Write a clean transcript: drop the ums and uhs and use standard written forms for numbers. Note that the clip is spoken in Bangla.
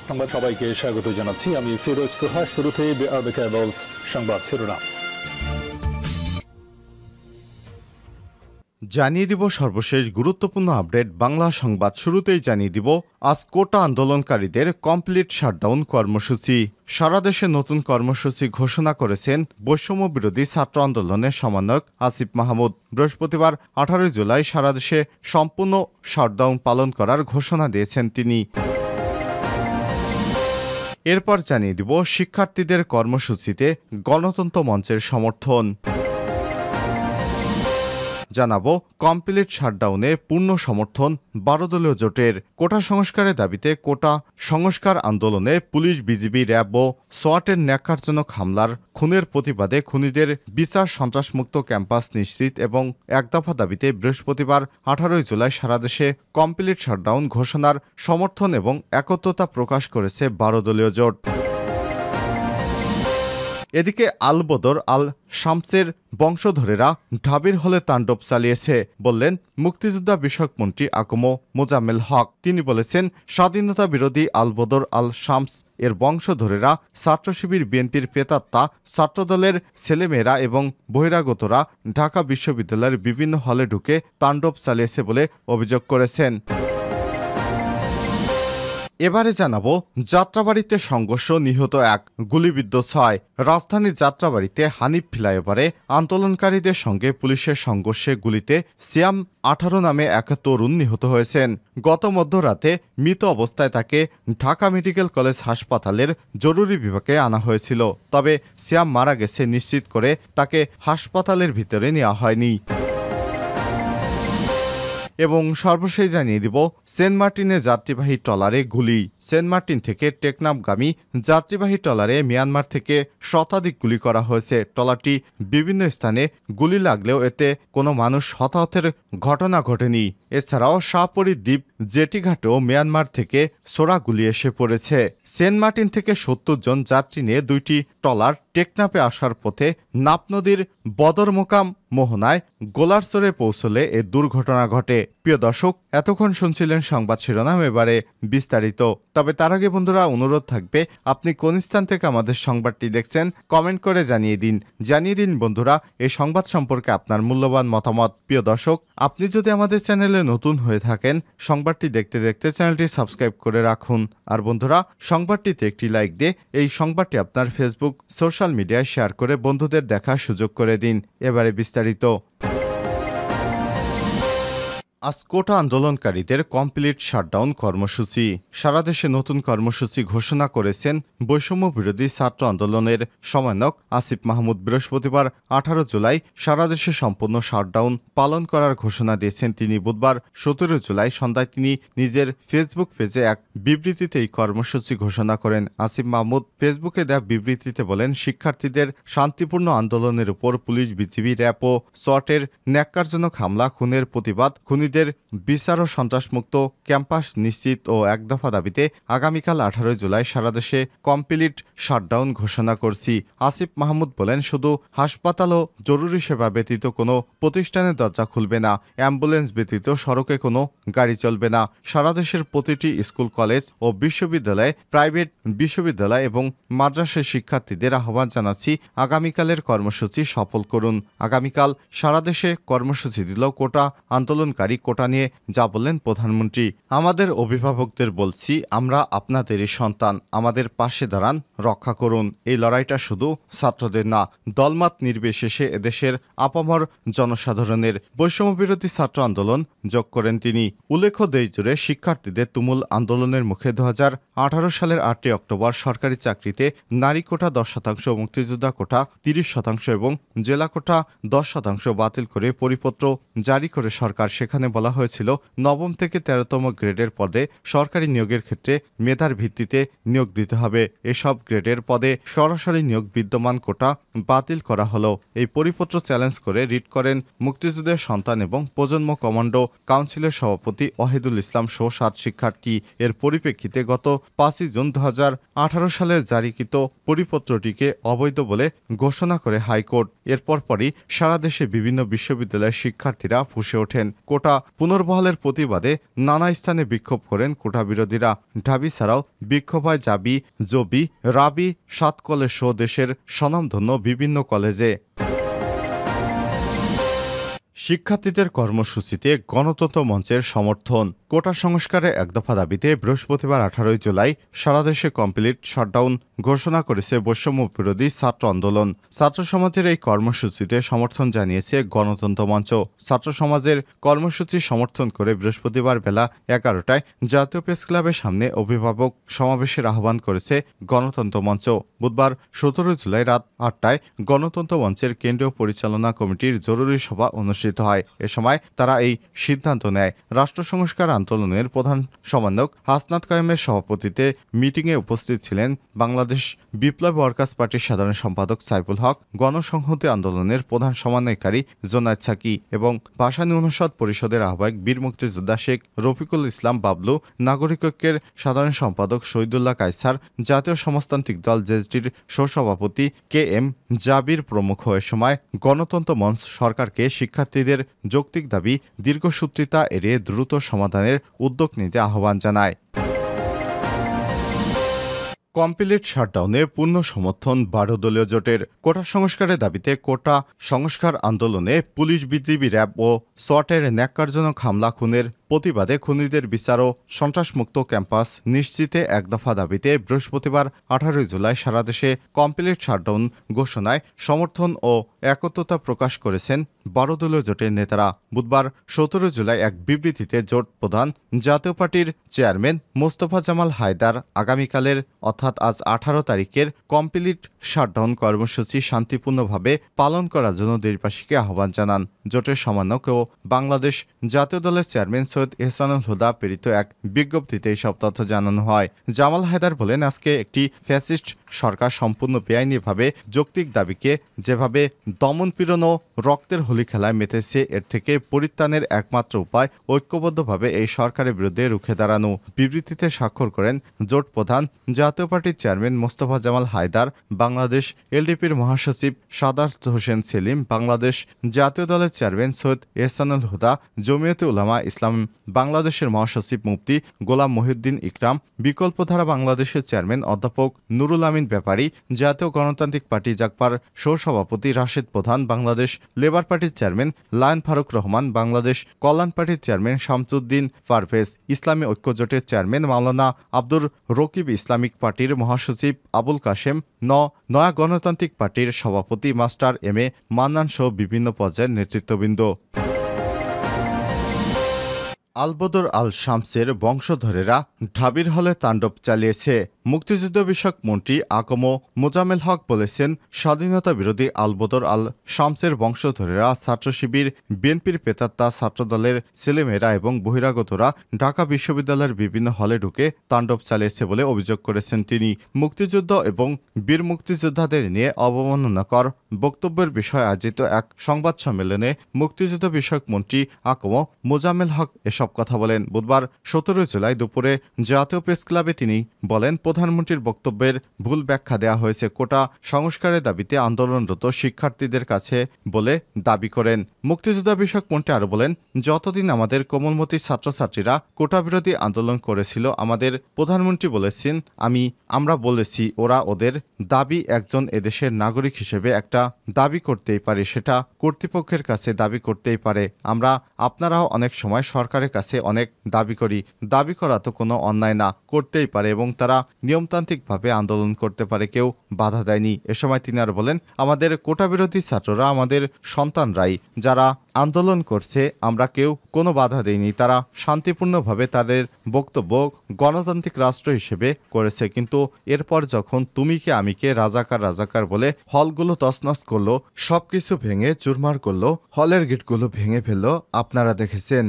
সংবাদ সবাইকে স্বাগত জানাচ্ছি। আমি ফিরোজ তোহা। শুরুতেই সংবাদ শিরোনাম জানিয়ে দিব সর্বশেষ গুরুত্বপূর্ণ আপডেট বাংলা সংবাদ। শুরুতেই জানিয়ে দিব আজ কোটা আন্দোলনকারীদের কমপ্লিট শাটডাউন কর্মসূচি। সারা দেশে নতুন কর্মসূচি ঘোষণা করেছেন বৈষম্য বিরোধী ছাত্র আন্দোলনের সমন্বয়ক আসিফ মাহমুদ। বৃহস্পতিবার 18 জুলাই সারা দেশে সম্পূর্ণ শাটডাউন পালন করার ঘোষণা দিয়েছেন তিনি। এরপর জানিয়ে দিব শিক্ষার্থীদের কর্মসূচিতে গণতন্ত্র মঞ্চের সমর্থন। জানাবো কমপ্লিট শাটডাউনে পূর্ণ সমর্থন 12 দলীয় জোটের। কোটা সংস্কারের দাবিতে কোটা সংস্কার আন্দোলনে পুলিশ, বিজিবি, র্যাব ও সোয়াটের ন্যাক্কারজনক হামলার খুনের প্রতিবাদে খুনিদের বিচার, সন্ত্রাসমুক্ত ক্যাম্পাস নিশ্চিত এবং একদফা দাবিতে বৃহস্পতিবার 18 জুলাই সারা দেশে কমপ্লিট শাটডাউন ঘোষণার সমর্থন এবং একত্রতা প্রকাশ করেছে 12 দলীয় জোট। এদিকে আল বদর আল শামসের বংশধরেরা ঢাবির হলে তাণ্ডব চালিয়েছে বললেন মুক্তিযোদ্ধা বিষয়ক মন্ত্রী আকম মোজাম্মেল হক। তিনি বলেছেন, স্বাধীনতা বিরোধী আল বদর আল শামস এর বংশধরেরা ছাত্র শিবির, বিএনপির প্রেতাত্মা, ছাত্রদলের ছেলেমেয়েরা এবং বহিরাগতরা ঢাকা বিশ্ববিদ্যালয়ের বিভিন্ন হলে ঢুকে তাণ্ডব চালিয়েছে বলে অভিযোগ করেছেন। এবারে জানাবো যাত্রাবাড়িতে সংঘর্ষ, নিহত 1, গুলিবিদ্ধ 6। রাজধানীর যাত্রাবাড়িতে হানিফ ফ্লাইওভারে আন্দোলনকারীদের সঙ্গে পুলিশের সংঘর্ষে গুলিতে সিয়াম 18 নামে এক তরুণ নিহত হয়েছেন। গত মধ্যরাতে মৃত অবস্থায় তাকে ঢাকা মেডিকেল কলেজ হাসপাতালের জরুরি বিভাগে আনা হয়েছিল। তবে সিয়াম মারা গেছে নিশ্চিত করে তাকে হাসপাতালের ভিতরে নেওয়া হয়নি। এবং সর্বশেষ জানিয়ে দিব সেন্ট মার্টিনে যাত্রীবাহী ট্রলারে গুলি। সেন্ট মার্টিন থেকে টেকনাফগামী যাত্রীবাহী ট্রলারে মিয়ানমার থেকে শতাধিক গুলি করা হয়েছে। ট্রলারটি বিভিন্ন স্থানে গুলি লাগলেও এতে কোনো মানুষ হতাহতের ঘটনা ঘটেনি। এছাড়াও শাহপরী দ্বীপ জেটিঘাটেও মিয়ানমার থেকে ছোড়া গুলি এসে পড়েছে। সেন্ট মার্টিন থেকে 70 জন যাত্রী নিয়ে 2টি ট্রলার টেকনাফে আসার পথে নাপ নদীর বদরমোকাম মোহনায় গোলারচরে পৌঁছলে এ দুর্ঘটনা ঘটে। প্রিয় দর্শক, এতক্ষণ শুনছিলেন সংবাদ শিরোনাম, এবারে বিস্তারিত। তবে তার আগে বন্ধুরা অনুরোধ থাকবে, আপনি কোন স্থান থেকে আমাদের সংবাদটি দেখছেন কমেন্ট করে জানিয়ে দিন বন্ধুরা এই সংবাদ সম্পর্কে আপনার মূল্যবান মতামত। প্রিয় দর্শক, আপনি যদি আমাদের চ্যানেলে নতুন হয়ে থাকেন, সংবাদটি দেখতে দেখতে চ্যানেলটি সাবস্ক্রাইব করে রাখুন। আর বন্ধুরা, সংবাদটিতে একটি লাইক দিয়ে এই সংবাদটি আপনার ফেসবুক, সোশ্যাল মিডিয়ায় শেয়ার করে বন্ধুদের দেখার সুযোগ করে দিন। এবারে বিস্তারিত। আজ কোটা আন্দোলনকারীদের কমপ্লিট শাটডাউন কর্মসূচি। সারা দেশে নতুন কর্মসূচি ঘোষণা করেছেন বৈষম্য বিরোধী ছাত্র আন্দোলনের সমন্বয়ক আসিফ মাহমুদ। বৃহস্পতিবার 18 জুলাই সারা দেশে সম্পূর্ণ শাটডাউন পালন করার ঘোষণা দিয়েছেন তিনি। বুধবার 17 জুলাই সন্ধ্যায় তিনি নিজের ফেসবুক পেজে এক বিবৃতিতে এই কর্মসূচি ঘোষণা করেন। আসিফ মাহমুদ ফেসবুকে দেওয়া বিবৃতিতে বলেন, শিক্ষার্থীদের শান্তিপূর্ণ আন্দোলনের উপর পুলিশ, বিজিবি, র্যাব ও সোয়াটের ন্যাক্কারজনক হামলা, খুনের প্রতিবাদ, খুনিদের বিচার ও সন্ত্রাসমুক্ত ক্যাম্পাস নিশ্চিত ও একদফা দাবিতে আগামীকাল 18 জুলাই সারা দেশে কমপ্লিট শাটডাউন ঘোষণা করছি। আসিফ মাহমুদ বলেন, শুধু হাসপাতাল ও জরুরি সেবা ব্যতীত কোনো প্রতিষ্ঠানের দরজা খুলবে না, অ্যাম্বুলেন্স ব্যতীত সড়কে কোনো গাড়ি চলবে না। সারা দেশের প্রতিটি স্কুল, কলেজ ও বিশ্ববিদ্যালয়, প্রাইভেট বিশ্ববিদ্যালয় এবং মাদ্রাসার শিক্ষার্থীদের আহ্বান জানাচ্ছি, আগামীকালের কর্মসূচি সফল করুন। আগামীকাল সারা দেশে কর্মসূচি দিল কোটা আন্দোলনকারী। কোটা নিয়ে যা বললেন প্রধানমন্ত্রী, আমাদের অভিভাবকদের বলছি, আমরা আপনাদেরই সন্তান, আমাদের পাশে দাঁড়ান, রক্ষা করুন। এই লড়াইটা শুধু ছাত্রদের না, দলমত নির্বিশেষে এদেশের আপামর জনসাধারণের। বৈষম্য বিরোধী ছাত্র আন্দোলন যোগ করেন তিনি। উল্লেখ্য, দেশজুড়ে শিক্ষার্থীদের তুমুল আন্দোলনের মুখে 2018 সালের 8 অক্টোবর সরকারি চাকরিতে নারী কোটা 10%, মুক্তিযোদ্ধা কোটা 30% এবং জেলা কোটা 10% বাতিল করে পরিপত্র জারি করে সরকার। সেখানে বলা হয়েছিল, নবম থেকে 13তম গ্রেডের পদে সরকারি নিয়োগের ক্ষেত্রে মেধার ভিত্তিতে নিয়োগ দিতে হবে। এসব গ্রেডের পদে সরাসরি নিয়োগ বিদ্যমান কোটা বাতিল করা হলো। এই পরিপত্র চ্যালেঞ্জ করে রিট করেন মুক্তিযুদ্ধের সন্তান এবং প্রজন্ম কমান্ডো কাউন্সিলের সভাপতি ওয়াহিদুল ইসলাম সহ 7 শিক্ষার্থী। এর পরিপ্রেক্ষিতে গত 5 জুন 2018 সালে জারিকৃত পরিপত্রটিকে অবৈধ বলে ঘোষণা করে হাইকোর্ট। এরপরই সারা দেশে বিভিন্ন বিশ্ববিদ্যালয়ের শিক্ষার্থীরা ফুঁসে ওঠেন। কোটা পুনর্বহালের প্রতিবাদে নানা স্থানে বিক্ষোভ করেন কোটা বিরোধীরা। ঢাবি ছাড়াও বিক্ষোভ হয় জাবি, জবি, রাবি, 7 কলেজ সহ দেশের স্বনামধন্য বিভিন্ন কলেজে। শিক্ষার্থীদের কর্মসূচিতে গণতন্ত্র মঞ্চের সমর্থন। কোটা সংস্কারের এক দফা দাবিতে বৃহস্পতিবার 18 জুলাই সারা দেশে কমপ্লিট শাটডাউন ঘোষণা করেছে বৈষম্য বিরোধী ছাত্র আন্দোলন। ছাত্র সমাজের এই কর্মসূচিতে সমর্থন জানিয়েছে গণতন্ত্র মঞ্চ। ছাত্র সমাজের কর্মসূচি সমর্থন করে বৃহস্পতিবার বেলা 11টায় জাতীয় প্রেস ক্লাবের সামনে অভিভাবক সমাবেশের আহ্বান করেছে গণতন্ত্র মঞ্চ। বুধবার 17 জুলাই রাত 8টায় গণতন্ত্র মঞ্চের কেন্দ্রীয় পরিচালনা কমিটির জরুরি সভা অনুষ্ঠিত হয়। এ সময় তারা এই সিদ্ধান্ত নেয়। রাষ্ট্র সংস্কার আন্দোলনের প্রধান সমন্বয়ক হাসনাত কায়েমের সভাপতিত্বে মিটিংয়ে উপস্থিত ছিলেন বাংলাদেশ বিপ্লবী ওয়ার্কার্স পার্টির সাধারণ সম্পাদক সাইফুল হক, গণসংহতি আন্দোলনের প্রধান সমন্বয়কারী জোনায়েদ সাকি এবং ভাষানী অনুষদ পরিষদের আহ্বায়ক বীর মুক্তিযোদ্ধা শেখ রফিকুল ইসলাম বাবলু, নাগরিক ঐক্যের সাধারণ সম্পাদক শহীদুল্লাহ কায়সার, জাতীয় সমাজতান্ত্রিক দল জেএসডির সহসভাপতি কে এম জাবির প্রমুখ। এ সময় গণতন্ত্র মঞ্চ সরকারকে শিক্ষার্থীদের যৌক্তিক দাবি দীর্ঘসূত্রিতা এড়িয়ে দ্রুত সমাধানের উদ্যোগ নিতে আহ্বান জানায়। কমপ্লিট শাটডাউনে পূর্ণ সমর্থন 12 দলীয় জোটের। কোটা সংস্কারের দাবিতে কোটা সংস্কার আন্দোলনে পুলিশ, বিজিবি, র্যাব ও সোয়াটের ন্যাক্কারজনক হামলা খুনের প্রতিবাদে খুনিদের বিচার ও সন্ত্রাসমুক্ত ক্যাম্পাস নিশ্চিতে এক দফা দাবিতে বৃহস্পতিবার 18 জুলাই সারা দেশে কমপ্লিট শাটডাউন ঘোষণায় সমর্থন ও একত্রতা প্রকাশ করেছেন 12 দলীয় জোটের নেতারা। বুধবার 17 জুলাই এক বিবৃতিতে জোট প্রধান জাতীয় পার্টির চেয়ারম্যান মোস্তফা জামাল হায়দার আগামীকালের অর্থাৎ আজ 18 তারিখের কমপ্লিট শাটডাউন কর্মসূচি শান্তিপূর্ণভাবে পালন করার জন্য দেশবাসীকে আহ্বান জানান। জোটের সমন্বয়ক ও বাংলাদেশ জাতীয় দলের চেয়ারম্যান সৈয়দ এহসানুল হুদা প্রেরিত এক বিজ্ঞপ্তিতে এসব তথ্য জানানো হয়। জামাল হায়দার বলেন, আজকে একটি ফ্যাসিস্ট সরকার সম্পূর্ণ বেআইনিভাবে যৌক্তিক দাবিকে যেভাবে দমনপীড়ন ও রক্তের হোলি খেলায় মেতেছে, এর থেকে পরিত্রাণের একমাত্র উপায় ঐক্যবদ্ধভাবে এই সরকারের বিরুদ্ধে রুখে দাঁড়ানো। বিবৃতিতে স্বাক্ষর করেন জোট প্রধান জাতীয় পার্টির চেয়ারম্যান মোস্তফা জামাল হায়দার, বাংলাদেশ এলডিপির মহাসচিব সাদাত হোসেন সেলিম, বাংলাদেশ জাতীয় দলের চেয়ারম্যান সৈয়দ এহসানুল হুদা, জমিয়তে উলামা ইসলাম বাংলাদেশের মহাসচিব মুফতি গোলাম মহিউদ্দিন ইকরাম, বিকল্পধারা বাংলাদেশের চেয়ারম্যান অধ্যাপক নুরুল আমিন ব্যাপারী, জাতীয় গণতান্ত্রিক পার্টি জাগপার সহসভাপতি রাশেদ প্রধান, বাংলাদেশ লেবার পার্টির চেয়ারম্যান লায়ন ফারুক রহমান, বাংলাদেশ কল্যাণ পার্টির চেয়ারম্যান শামসুদ্দিন পারভেজ, ইসলামী ঐক্যজোটের চেয়ারম্যান মাওলানা আব্দুর রকিব, ইসলামিক পার্টির মহাসচিব আবুল কাশেম, নয়া গণতান্ত্রিক পার্টির সভাপতি মাস্টার এম এ মান্নান সহ বিভিন্ন পর্যায়ের নেতৃত্ববৃন্দ। আলবদর আল শামসের বংশধরেরা ঢাবির হলে তাণ্ডব চালিয়েছে। মুক্তিযুদ্ধ বিষয়ক মন্ত্রী আকম মোজামেল হক বলেছেন, স্বাধীনতা বিরোধী আলবদর আল শামসের বংশধরেরা ছাত্র শিবির, বিএনপির প্রেতাত্মা, ছাত্রদলের ছেলেমেয়েরা এবং বহিরাগতরা ঢাকা বিশ্ববিদ্যালয়ের বিভিন্ন হলে ঢুকে তাণ্ডব চালিয়েছে বলে অভিযোগ করেছেন তিনি। মুক্তিযুদ্ধ এবং বীর মুক্তিযোদ্ধাদের নিয়ে অবমাননাকর বক্তব্যের বিষয়ে আয়োজিত এক সংবাদ সম্মেলনে মুক্তিযুদ্ধ বিষয়ক মন্ত্রী আকম মোজামেল হক এসব কথা বলেন। বুধবার 17 জুলাই দুপুরে জাতীয় প্রেস ক্লাবে তিনি বলেন, প্রধানমন্ত্রীর বক্তব্যের ভুল ব্যাখ্যা দেওয়া হয়েছে। কোটা সংস্কারের দাবিতে আন্দোলনরত শিক্ষার্থীদের কাছে বলে দাবি করেন। মুক্তিযোদ্ধা বিষয়ক মন্ত্রী আরও বলেন, যতদিন আমাদের কোমলমতি ছাত্রছাত্রীরা কোটা বিরোধী আন্দোলন করেছিল, আমাদের প্রধানমন্ত্রী বলেছেন, আমরা বলেছি ওরা ওদের দাবি একজন এদেশের নাগরিক হিসেবে একটা দাবি করতেই পারে, সেটা কর্তৃপক্ষের কাছে দাবি করতেই পারে। আপনারাও অনেক সময় সরকারের কাছে অনেক দাবি করি। দাবি করা তো কোনো অন্যায় না, করতেই পারে এবং তারা নিয়মতান্ত্রিকভাবে আন্দোলন করতে পারে, কেউ বাধা দেয়নি। এ সময় তিনি আর বলেন, আমাদের কোটা বিরোধী ছাত্ররা আমাদের সন্তানরাই যারা আন্দোলন করছে, আমরা কেউ কোনো বাধা দেয়নি। তারা শান্তিপূর্ণভাবে তাদের বক্তব্য গণতান্ত্রিক রাষ্ট্র হিসেবে করেছে, কিন্তু এরপর যখন তুমিকে আমিকে রাজাকার বলে হলগুলো তছনছ করলো, সবকিছু ভেঙে চুরমার করলো, হলের গেটগুলো ভেঙে ফেললো, আপনারা দেখেছেন।